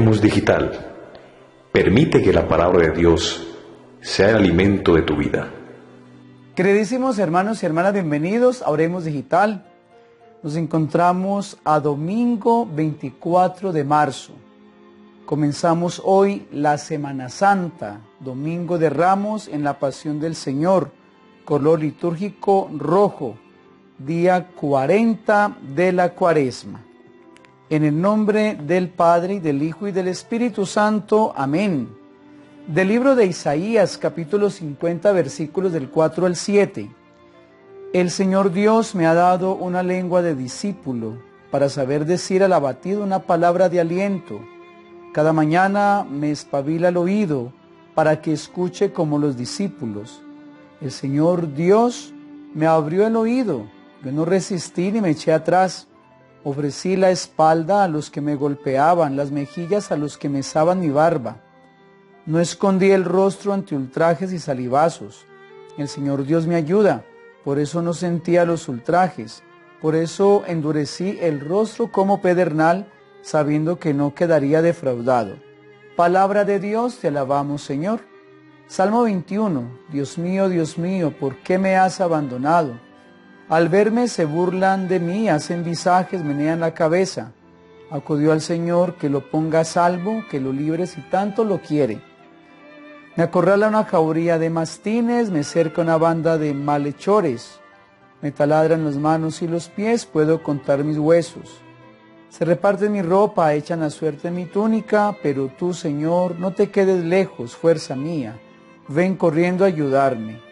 Oremos Digital. Permite que la palabra de Dios sea el alimento de tu vida. Queridísimos hermanos y hermanas, bienvenidos a Oremos Digital. Nos encontramos a domingo 24 de marzo. Comenzamos hoy la Semana Santa, Domingo de Ramos en la Pasión del Señor, color litúrgico rojo, día 40 de la Cuaresma. En el nombre del Padre, y del Hijo, y del Espíritu Santo. Amén. Del libro de Isaías, capítulo 50, versículos del 4 al 7. El Señor Dios me ha dado una lengua de discípulo, para saber decir al abatido una palabra de aliento. Cada mañana me espabila el oído, para que escuche como los discípulos. El Señor Dios me abrió el oído, yo no resistí ni me eché atrás. Ofrecí la espalda a los que me golpeaban, las mejillas a los que mesaban mi barba. No escondí el rostro ante ultrajes y salivazos. El Señor Dios me ayuda, por eso no sentía los ultrajes. Por eso endurecí el rostro como pedernal, sabiendo que no quedaría defraudado. Palabra de Dios, te alabamos, Señor. Salmo 21. Dios mío, ¿por qué me has abandonado? Al verme se burlan de mí, hacen visajes, menean la cabeza. Acudió al Señor, que lo ponga a salvo, que lo libre si tanto lo quiere. Me acorrala una jauría de mastines, me cerca una banda de malhechores. Me taladran las manos y los pies, puedo contar mis huesos. Se reparten mi ropa, echan a suerte mi túnica, pero tú, Señor, no te quedes lejos, fuerza mía. Ven corriendo a ayudarme.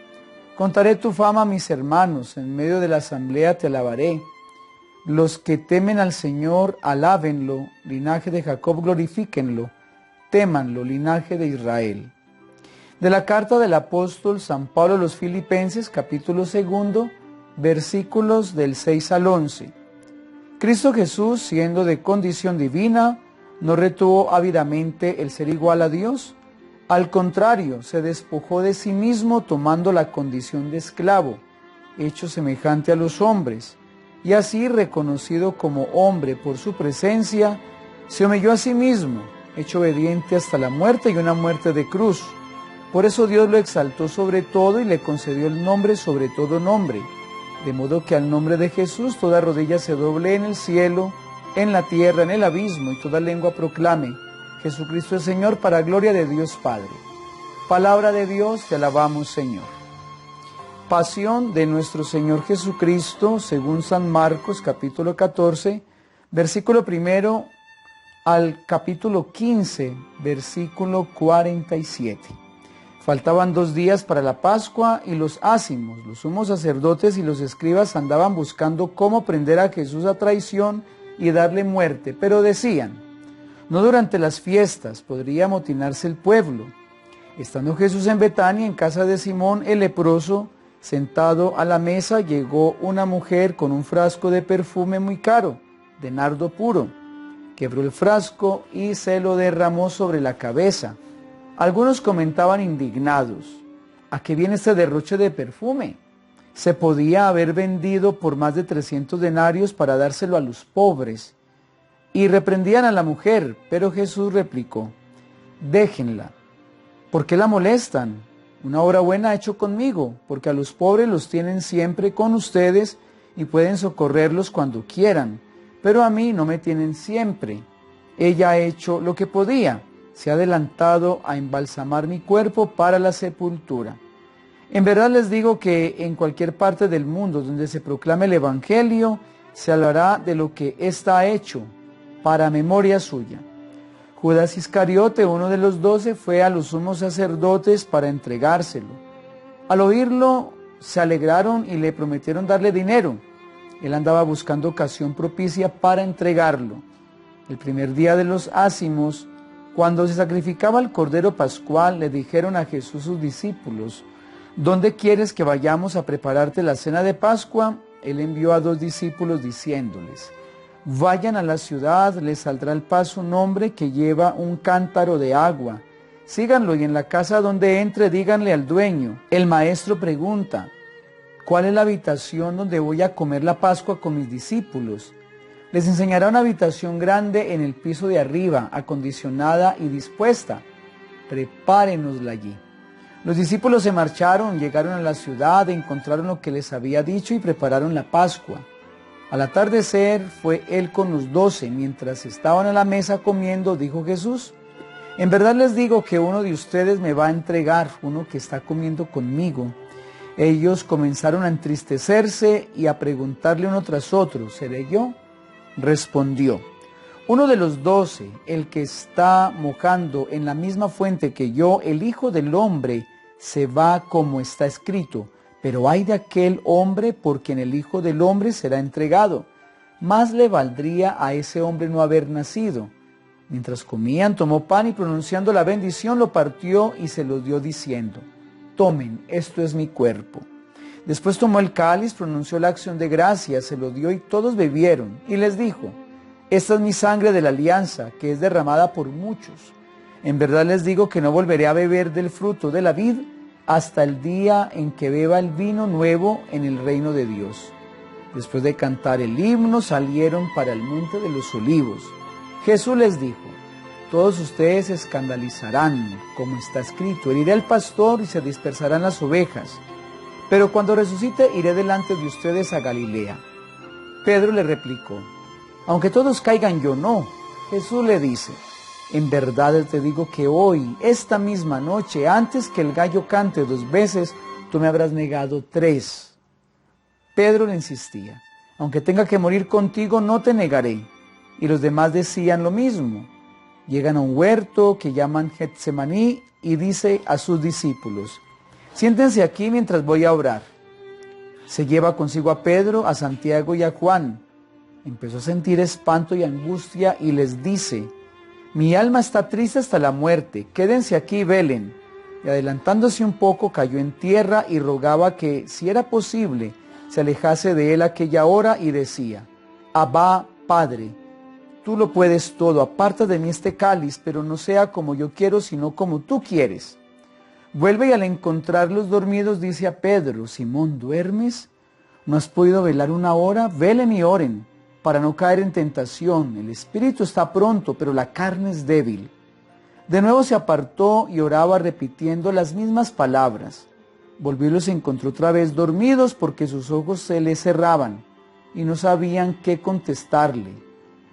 Contaré tu fama a mis hermanos, en medio de la asamblea te alabaré. Los que temen al Señor, alábenlo, linaje de Jacob glorifíquenlo, témanlo, linaje de Israel. De la carta del apóstol San Pablo a los Filipenses, capítulo 2, versículos del 6 al 11. Cristo Jesús, siendo de condición divina, no retuvo ávidamente el ser igual a Dios. Al contrario, se despojó de sí mismo tomando la condición de esclavo, hecho semejante a los hombres, y así reconocido como hombre por su presencia, se humilló a sí mismo, hecho obediente hasta la muerte y una muerte de cruz. Por eso Dios lo exaltó sobre todo y le concedió el nombre sobre todo nombre, de modo que al nombre de Jesús toda rodilla se doble en el cielo, en la tierra, en el abismo, y toda lengua proclame: Jesucristo es Señor, para gloria de Dios Padre. Palabra de Dios, te alabamos, Señor. Pasión de nuestro Señor Jesucristo, según San Marcos, capítulo 14, versículo 1 al capítulo 15, versículo 47. Faltaban 2 días para la Pascua y los ácimos, los sumos sacerdotes y los escribas andaban buscando cómo prender a Jesús a traición y darle muerte, pero decían: no durante las fiestas, podría amotinarse el pueblo. Estando Jesús en Betania, en casa de Simón el leproso, sentado a la mesa, llegó una mujer con un frasco de perfume muy caro, de nardo puro. Quebró el frasco y se lo derramó sobre la cabeza. Algunos comentaban indignados: ¿a qué viene este derroche de perfume? Se podía haber vendido por más de 300 denarios para dárselo a los pobres. Y reprendían a la mujer, pero Jesús replicó: déjenla. ¿Por qué la molestan? Una obra buena ha hecho conmigo, porque a los pobres los tienen siempre con ustedes y pueden socorrerlos cuando quieran, pero a mí no me tienen siempre. Ella ha hecho lo que podía, se ha adelantado a embalsamar mi cuerpo para la sepultura. En verdad les digo que en cualquier parte del mundo donde se proclame el Evangelio, se hablará de lo que ésta ha hecho, para memoria suya. Judas Iscariote, uno de los 12, fue a los sumos sacerdotes para entregárselo. Al oírlo, se alegraron y le prometieron darle dinero. Él andaba buscando ocasión propicia para entregarlo. El primer día de los ácimos, cuando se sacrificaba el cordero pascual, le dijeron a Jesús sus discípulos: ¿dónde quieres que vayamos a prepararte la cena de Pascua? Él envió a 2 discípulos diciéndoles: vayan a la ciudad, les saldrá al paso un hombre que lleva un cántaro de agua. Síganlo y en la casa donde entre díganle al dueño: el maestro pregunta, ¿cuál es la habitación donde voy a comer la Pascua con mis discípulos? Les enseñará una habitación grande en el piso de arriba, acondicionada y dispuesta. Prepárenosla allí. Los discípulos se marcharon, llegaron a la ciudad, encontraron lo que les había dicho y prepararon la Pascua. Al atardecer fue él con los 12. Mientras estaban a la mesa comiendo, dijo Jesús: en verdad les digo que uno de ustedes me va a entregar, uno que está comiendo conmigo. Ellos comenzaron a entristecerse y a preguntarle uno tras otro: ¿seré yo? Respondió: uno de los 12, el que está mojando en la misma fuente que yo, el Hijo del Hombre, se va como está escrito. Pero ay de aquel hombre por quien el Hijo del Hombre será entregado. Más le valdría a ese hombre no haber nacido. Mientras comían, tomó pan y pronunciando la bendición lo partió y se lo dio diciendo: tomen, esto es mi cuerpo. Después tomó el cáliz, pronunció la acción de gracias, se lo dio y todos bebieron. Y les dijo: esta es mi sangre de la alianza, que es derramada por muchos. En verdad les digo que no volveré a beber del fruto de la vid hasta el día en que beba el vino nuevo en el reino de Dios. Después de cantar el himno, salieron para el monte de los olivos. Jesús les dijo: todos ustedes se escandalizarán, como está escrito: heriré al pastor y se dispersarán las ovejas. Pero cuando resucite, iré delante de ustedes a Galilea. Pedro le replicó: aunque todos caigan, yo no. Jesús le dice: en verdad te digo que hoy, esta misma noche, antes que el gallo cante 2 veces, tú me habrás negado 3. Pedro le insistía: aunque tenga que morir contigo, no te negaré. Y los demás decían lo mismo. Llegan a un huerto que llaman Getsemaní y dice a sus discípulos: siéntense aquí mientras voy a orar. Se lleva consigo a Pedro, a Santiago y a Juan. Empezó a sentir espanto y angustia y les dice: mi alma está triste hasta la muerte, quédense aquí y velen. Y adelantándose un poco, cayó en tierra y rogaba que, si era posible, se alejase de él aquella hora y decía: Abba, Padre, tú lo puedes todo, aparta de mí este cáliz, pero no sea como yo quiero, sino como tú quieres. Vuelve y al encontrarlos dormidos dice a Pedro: Simón, ¿duermes? ¿No has podido velar 1 hora? Velen y oren, para no caer en tentación. El espíritu está pronto, pero la carne es débil. De nuevo se apartó y oraba repitiendo las mismas palabras. Volvió y los encontró otra vez dormidos porque sus ojos se les cerraban y no sabían qué contestarle.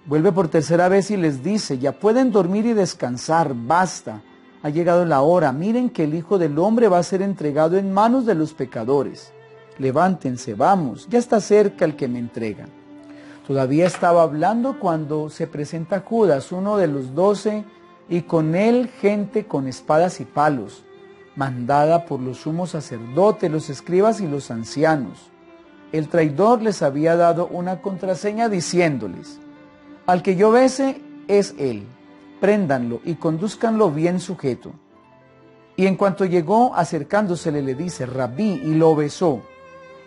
Vuelve por 3ª vez y les dice: ya pueden dormir y descansar, basta, ha llegado la hora, miren que el Hijo del Hombre va a ser entregado en manos de los pecadores. Levántense, vamos, ya está cerca el que me entrega. Todavía estaba hablando cuando se presenta Judas, uno de los 12, y con él gente con espadas y palos, mandada por los sumos sacerdotes, los escribas y los ancianos. El traidor les había dado una contraseña diciéndoles: al que yo bese es él, préndanlo y condúzcanlo bien sujeto. Y en cuanto llegó, acercándosele, le dice: Rabí, y lo besó.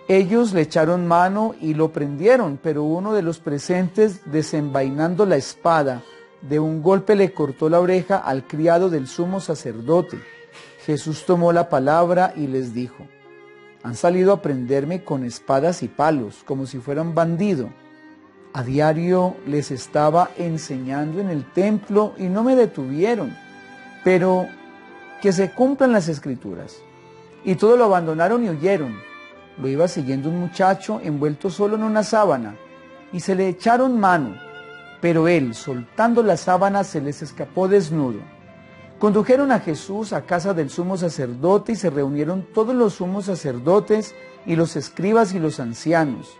Ellos le echaron mano y lo prendieron, pero uno de los presentes, desenvainando la espada, de un golpe le cortó la oreja al criado del sumo sacerdote. Jesús tomó la palabra y les dijo: han salido a prenderme con espadas y palos, como si fuera un bandido. A diario les estaba enseñando en el templo y no me detuvieron, pero que se cumplan las Escrituras. Y todos lo abandonaron y huyeron. Lo iba siguiendo un muchacho envuelto solo en una sábana, y se le echaron mano, pero él, soltando la sábana, se les escapó desnudo. Condujeron a Jesús a casa del sumo sacerdote y se reunieron todos los sumos sacerdotes y los escribas y los ancianos.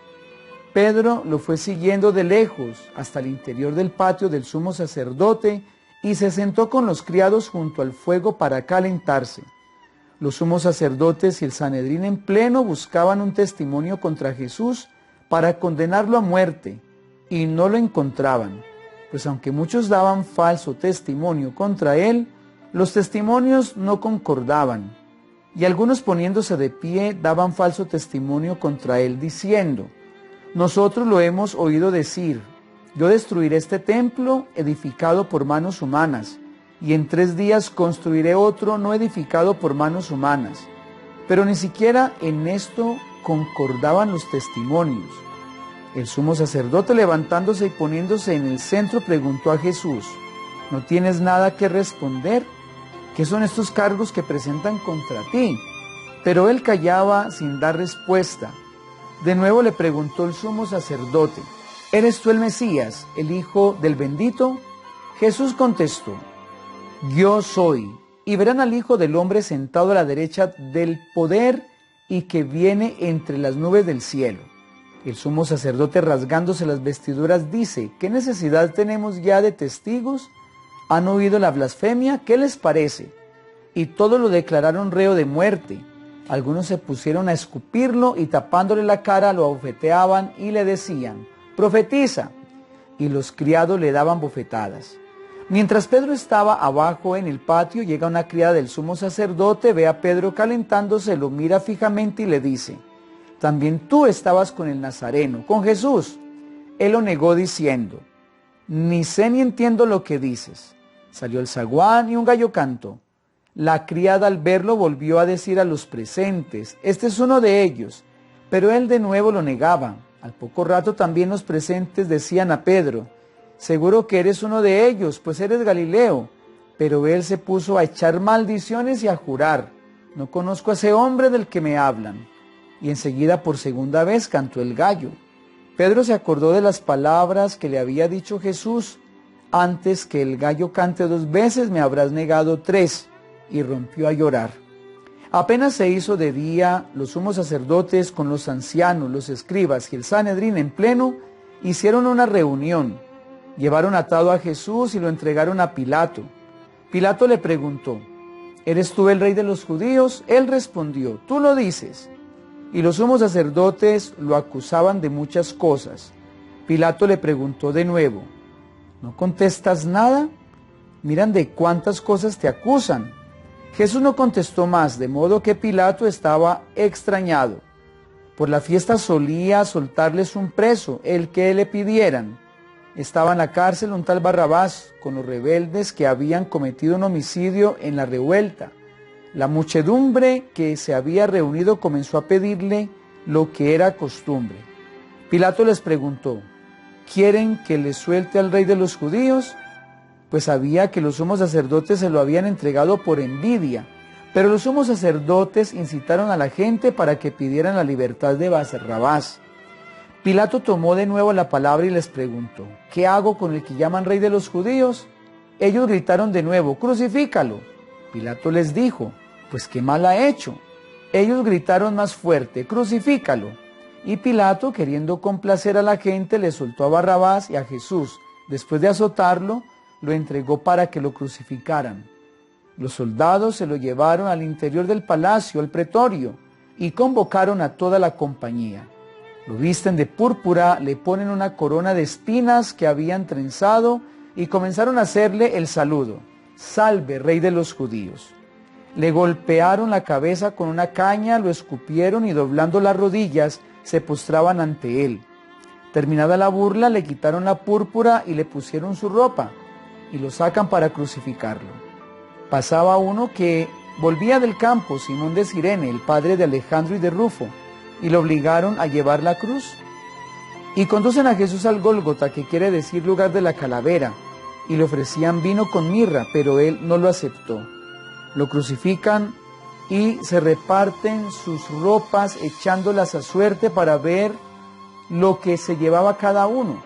Pedro lo fue siguiendo de lejos hasta el interior del patio del sumo sacerdote y se sentó con los criados junto al fuego para calentarse. Los sumos sacerdotes y el Sanedrín en pleno buscaban un testimonio contra Jesús para condenarlo a muerte, y no lo encontraban, pues aunque muchos daban falso testimonio contra él, los testimonios no concordaban, y algunos poniéndose de pie daban falso testimonio contra él, diciendo: nosotros lo hemos oído decir, yo destruiré este templo edificado por manos humanas, y en 3 días construiré otro no edificado por manos humanas. Pero ni siquiera en esto concordaban los testimonios. El sumo sacerdote, levantándose y poniéndose en el centro, preguntó a Jesús: ¿No tienes nada que responder? ¿Qué son estos cargos que presentan contra ti? Pero él callaba sin dar respuesta. De nuevo le preguntó el sumo sacerdote: ¿Eres tú el Mesías, el Hijo del Bendito? Jesús contestó: Yo soy. Y verán al Hijo del Hombre sentado a la derecha del poder y que viene entre las nubes del cielo. El sumo sacerdote, rasgándose las vestiduras, dice: ¿Qué necesidad tenemos ya de testigos? ¿Han oído la blasfemia? ¿Qué les parece? Y todos lo declararon reo de muerte. Algunos se pusieron a escupirlo y tapándole la cara lo abofeteaban y le decían: profetiza. Y los criados le daban bofetadas. Mientras Pedro estaba abajo en el patio, llega una criada del sumo sacerdote, ve a Pedro calentándose, lo mira fijamente y le dice: también tú estabas con el Nazareno, con Jesús. Él lo negó diciendo: ni sé ni entiendo lo que dices. Salió el zaguán y un gallo cantó. La criada, al verlo, volvió a decir a los presentes: este es uno de ellos. Pero él de nuevo lo negaba. Al poco rato también los presentes decían a Pedro: seguro que eres uno de ellos, pues eres Galileo. Pero él se puso a echar maldiciones y a jurar: no conozco a ese hombre del que me hablan. Y enseguida por segunda vez cantó el gallo. Pedro se acordó de las palabras que le había dicho Jesús: antes que el gallo cante 2 veces me habrás negado 3, y rompió a llorar. Apenas se hizo de día, los sumos sacerdotes con los ancianos, los escribas y el Sanedrín en pleno hicieron una reunión. Llevaron atado a Jesús y lo entregaron a Pilato. Pilato le preguntó: ¿eres tú el rey de los judíos? Él respondió: tú lo dices. Y los sumos sacerdotes lo acusaban de muchas cosas. Pilato le preguntó de nuevo: ¿no contestas nada? Miran de cuántas cosas te acusan. Jesús no contestó más, de modo que Pilato estaba extrañado. Por la fiesta solía soltarles un preso, el que le pidieran. Estaba en la cárcel un tal Barrabás, con los rebeldes que habían cometido un homicidio en la revuelta. La muchedumbre que se había reunido comenzó a pedirle lo que era costumbre. Pilato les preguntó: ¿quieren que les suelte al rey de los judíos? Pues sabía que los sumos sacerdotes se lo habían entregado por envidia, pero los sumos sacerdotes incitaron a la gente para que pidieran la libertad de Barrabás. Pilato tomó de nuevo la palabra y les preguntó: ¿qué hago con el que llaman rey de los judíos? Ellos gritaron de nuevo: crucifícalo. Pilato les dijo: pues qué mal ha hecho. Ellos gritaron más fuerte: crucifícalo. Y Pilato, queriendo complacer a la gente, le soltó a Barrabás, y a Jesús, después de azotarlo, lo entregó para que lo crucificaran. Los soldados se lo llevaron al interior del palacio, al pretorio, y convocaron a toda la compañía. Lo visten de púrpura, le ponen una corona de espinas que habían trenzado y comenzaron a hacerle el saludo: salve, rey de los judíos. Le golpearon la cabeza con una caña, lo escupieron y doblando las rodillas se postraban ante él. Terminada la burla, le quitaron la púrpura y le pusieron su ropa y lo sacan para crucificarlo. Pasaba uno que volvía del campo, Simón de Cirene, el padre de Alejandro y de Rufo, y lo obligaron a llevar la cruz. Y conducen a Jesús al Gólgota, que quiere decir lugar de la calavera, y le ofrecían vino con mirra, pero él no lo aceptó. Lo crucifican y se reparten sus ropas echándolas a suerte para ver lo que se llevaba cada uno.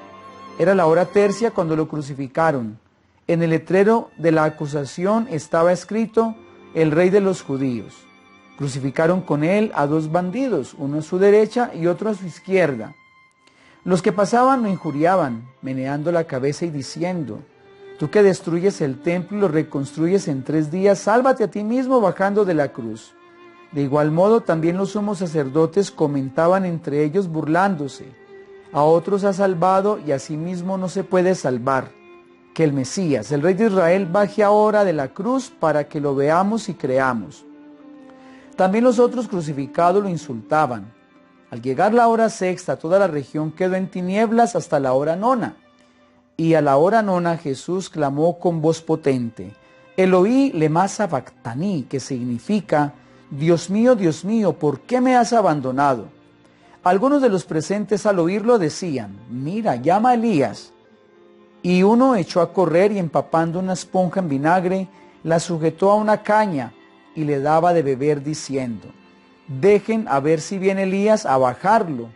Era la hora tercia cuando lo crucificaron. En el letrero de la acusación estaba escrito: el rey de los judíos. Crucificaron con él a 2 bandidos, uno a su derecha y otro a su izquierda. Los que pasaban lo injuriaban, meneando la cabeza y diciendo: tú que destruyes el templo y lo reconstruyes en 3 días, sálvate a ti mismo bajando de la cruz. De igual modo también los sumos sacerdotes comentaban entre ellos burlándose: a otros ha salvado y a sí mismo no se puede salvar. Que el Mesías, el Rey de Israel, baje ahora de la cruz para que lo veamos y creamos. También los otros crucificados lo insultaban. Al llegar la hora sexta, toda la región quedó en tinieblas hasta la hora 9. Y a la hora 9 Jesús clamó con voz potente: Eloí lema sabactani, que significa: Dios mío, ¿por qué me has abandonado? Algunos de los presentes al oírlo decían: mira, llama a Elías. Y uno echó a correr y, empapando una esponja en vinagre, la sujetó a una caña y le daba de beber, diciendo: dejen a ver si viene Elías a bajarlo.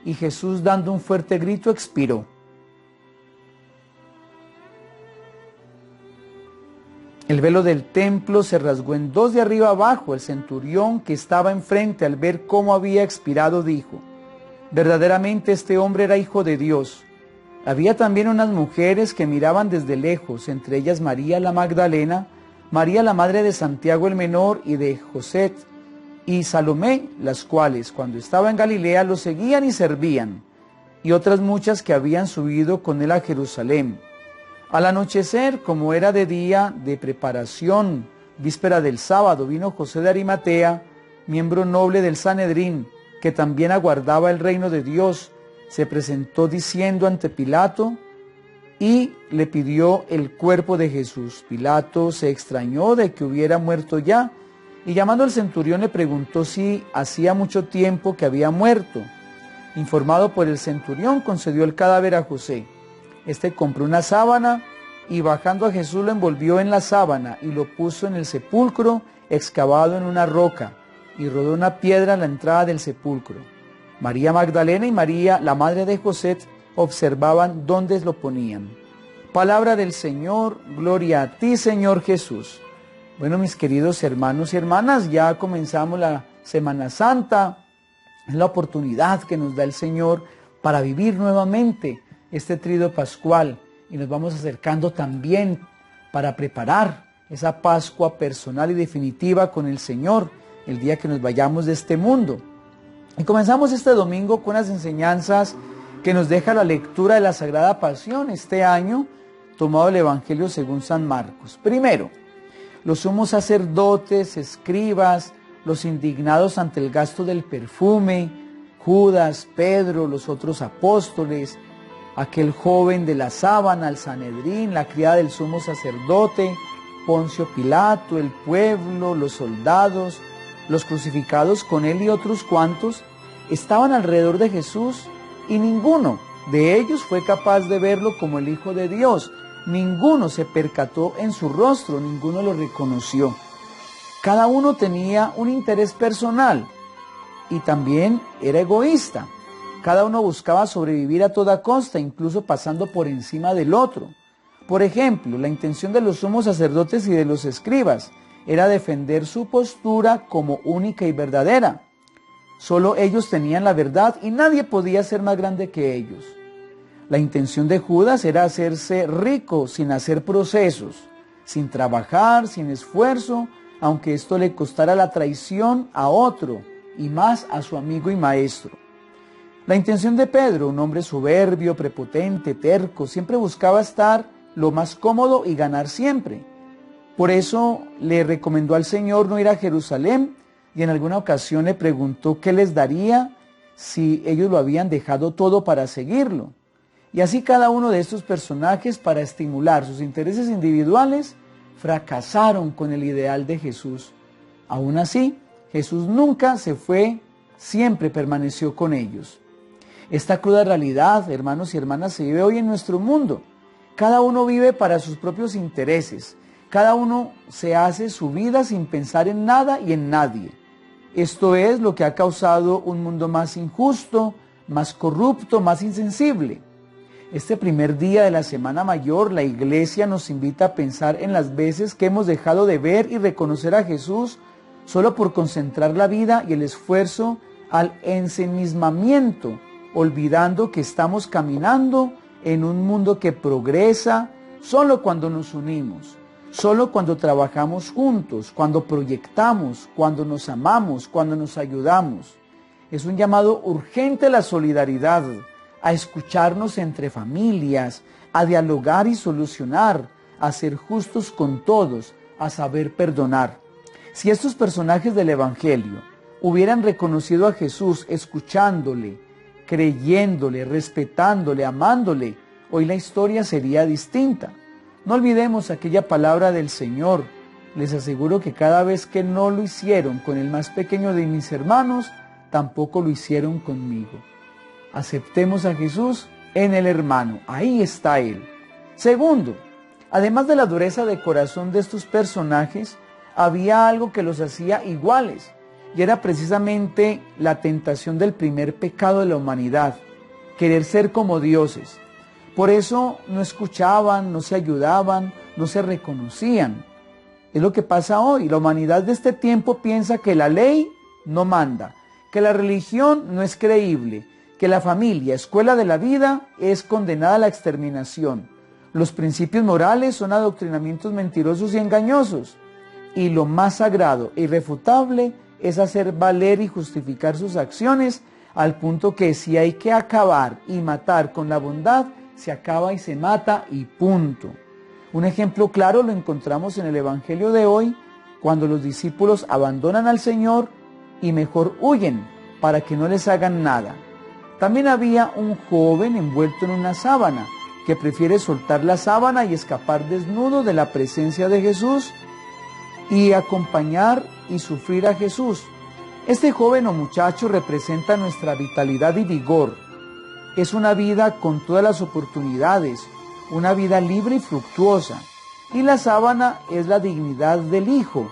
Y Jesús, dando un fuerte grito, expiró. El velo del templo se rasgó en dos de arriba abajo. El centurión que estaba enfrente, al ver cómo había expirado, dijo: verdaderamente este hombre era hijo de Dios. Había también unas mujeres que miraban desde lejos, entre ellas María la Magdalena, María la madre de Santiago el menor y de José, y Salomé, las cuales, cuando estaba en Galilea, lo seguían y servían, y otras muchas que habían subido con él a Jerusalén. Al anochecer, como era de día de preparación, víspera del sábado, vino José de Arimatea, miembro noble del Sanedrín, que también aguardaba el reino de Dios. Se presentó diciendo ante Pilato y le pidió el cuerpo de Jesús. Pilato se extrañó de que hubiera muerto ya, y llamando al centurión le preguntó si hacía mucho tiempo que había muerto. Informado por el centurión, concedió el cadáver a José. Este compró una sábana y, bajando a Jesús, lo envolvió en la sábana y lo puso en el sepulcro excavado en una roca, y rodó una piedra a la entrada del sepulcro. María Magdalena y María, la madre de José, observaban dónde lo ponían. Palabra del Señor. Gloria a ti, Señor Jesús. Bueno, mis queridos hermanos y hermanas, ya comenzamos la Semana Santa. Es la oportunidad que nos da el Señor para vivir nuevamente este trido pascual, y nos vamos acercando también para preparar esa Pascua personal y definitiva con el Señor el día que nos vayamos de este mundo. Y comenzamos este domingo con unas enseñanzas que nos deja la lectura de la Sagrada Pasión este año, tomado el Evangelio según San Marcos. Primero, los sumos sacerdotes, escribas, los indignados ante el gasto del perfume, Judas, Pedro, los otros apóstoles, aquel joven de la sábana, el Sanedrín, la criada del sumo sacerdote, Poncio Pilato, el pueblo, los soldados, los crucificados con él y otros cuantos, estaban alrededor de Jesús, y ninguno de ellos fue capaz de verlo como el Hijo de Dios. Ninguno se percató en su rostro, ninguno lo reconoció. Cada uno tenía un interés personal y también era egoísta. Cada uno buscaba sobrevivir a toda costa, incluso pasando por encima del otro. Por ejemplo, la intención de los sumos sacerdotes y de los escribas era defender su postura como única y verdadera. Solo ellos tenían la verdad y nadie podía ser más grande que ellos. La intención de Judas era hacerse rico sin hacer procesos, sin trabajar, sin esfuerzo, aunque esto le costara la traición a otro y más a su amigo y maestro. La intención de Pedro, un hombre soberbio, prepotente, terco, siempre buscaba estar lo más cómodo y ganar siempre. Por eso le recomendó al Señor no ir a Jerusalén, y en alguna ocasión le preguntó qué les daría si ellos lo habían dejado todo para seguirlo. Y así cada uno de estos personajes, para estimular sus intereses individuales, fracasaron con el ideal de Jesús. Aún así, Jesús nunca se fue, siempre permaneció con ellos. Esta cruda realidad, hermanos y hermanas, se vive hoy en nuestro mundo. Cada uno vive para sus propios intereses. Cada uno se hace su vida sin pensar en nada y en nadie. Esto es lo que ha causado un mundo más injusto, más corrupto, más insensible. Este primer día de la Semana Mayor, la Iglesia nos invita a pensar en las veces que hemos dejado de ver y reconocer a Jesús solo por concentrar la vida y el esfuerzo al ensimismamiento, olvidando que estamos caminando en un mundo que progresa solo cuando nos unimos, solo cuando trabajamos juntos, cuando proyectamos, cuando nos amamos, cuando nos ayudamos. Es un llamado urgente a la solidaridad, a escucharnos entre familias, a dialogar y solucionar, a ser justos con todos, a saber perdonar. Si estos personajes del Evangelio hubieran reconocido a Jesús escuchándole, creyéndole, respetándole, amándole, hoy la historia sería distinta. No olvidemos aquella palabra del Señor. Les aseguro que cada vez que no lo hicieron con el más pequeño de mis hermanos, tampoco lo hicieron conmigo. Aceptemos a Jesús en el hermano, ahí está Él. Segundo, además de la dureza de corazón de estos personajes, había algo que los hacía iguales, y era precisamente la tentación del primer pecado de la humanidad, querer ser como dioses. Por eso no escuchaban, no se ayudaban, no se reconocían. Es lo que pasa hoy. La humanidad de este tiempo piensa que la ley no manda, que la religión no es creíble, que la familia, escuela de la vida, es condenada a la exterminación. Los principios morales son adoctrinamientos mentirosos y engañosos. Y lo más sagrado e irrefutable es hacer valer y justificar sus acciones, al punto que si hay que acabar y matar con la bondad, se acaba y se mata y punto. Un ejemplo claro lo encontramos en el Evangelio de hoy, cuando los discípulos abandonan al Señor y mejor huyen para que no les hagan nada. También había un joven envuelto en una sábana, que prefiere soltar la sábana y escapar desnudo de la presencia de Jesús y acompañar y sufrir a Jesús. Este joven o muchacho representa nuestra vitalidad y vigor. Es una vida con todas las oportunidades, una vida libre y fructuosa. Y la sábana es la dignidad del Hijo,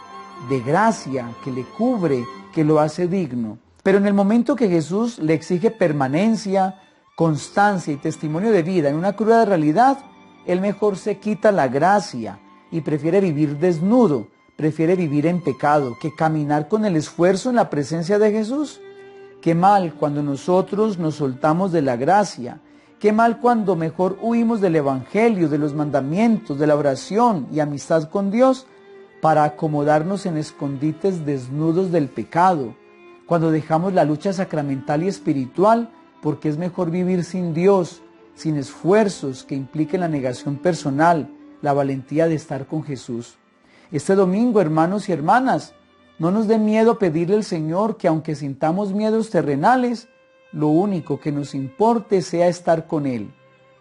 de gracia, que le cubre, que lo hace digno. Pero en el momento que Jesús le exige permanencia, constancia y testimonio de vida en una cruda realidad, él mejor se quita la gracia y prefiere vivir desnudo, prefiere vivir en pecado, que caminar con el esfuerzo en la presencia de Jesús. Qué mal cuando nosotros nos soltamos de la gracia, qué mal cuando mejor huimos del Evangelio, de los mandamientos, de la oración y amistad con Dios, para acomodarnos en escondites desnudos del pecado, cuando dejamos la lucha sacramental y espiritual, porque es mejor vivir sin Dios, sin esfuerzos que impliquen la negación personal, la valentía de estar con Jesús. Este domingo, hermanos y hermanas, no nos dé miedo pedirle al Señor que aunque sintamos miedos terrenales, lo único que nos importe sea estar con Él.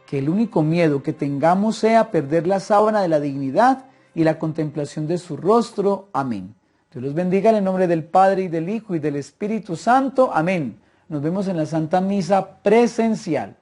Que el único miedo que tengamos sea perder la sábana de la dignidad y la contemplación de su rostro. Amén. Dios los bendiga en el nombre del Padre y del Hijo y del Espíritu Santo. Amén. Nos vemos en la Santa Misa presencial.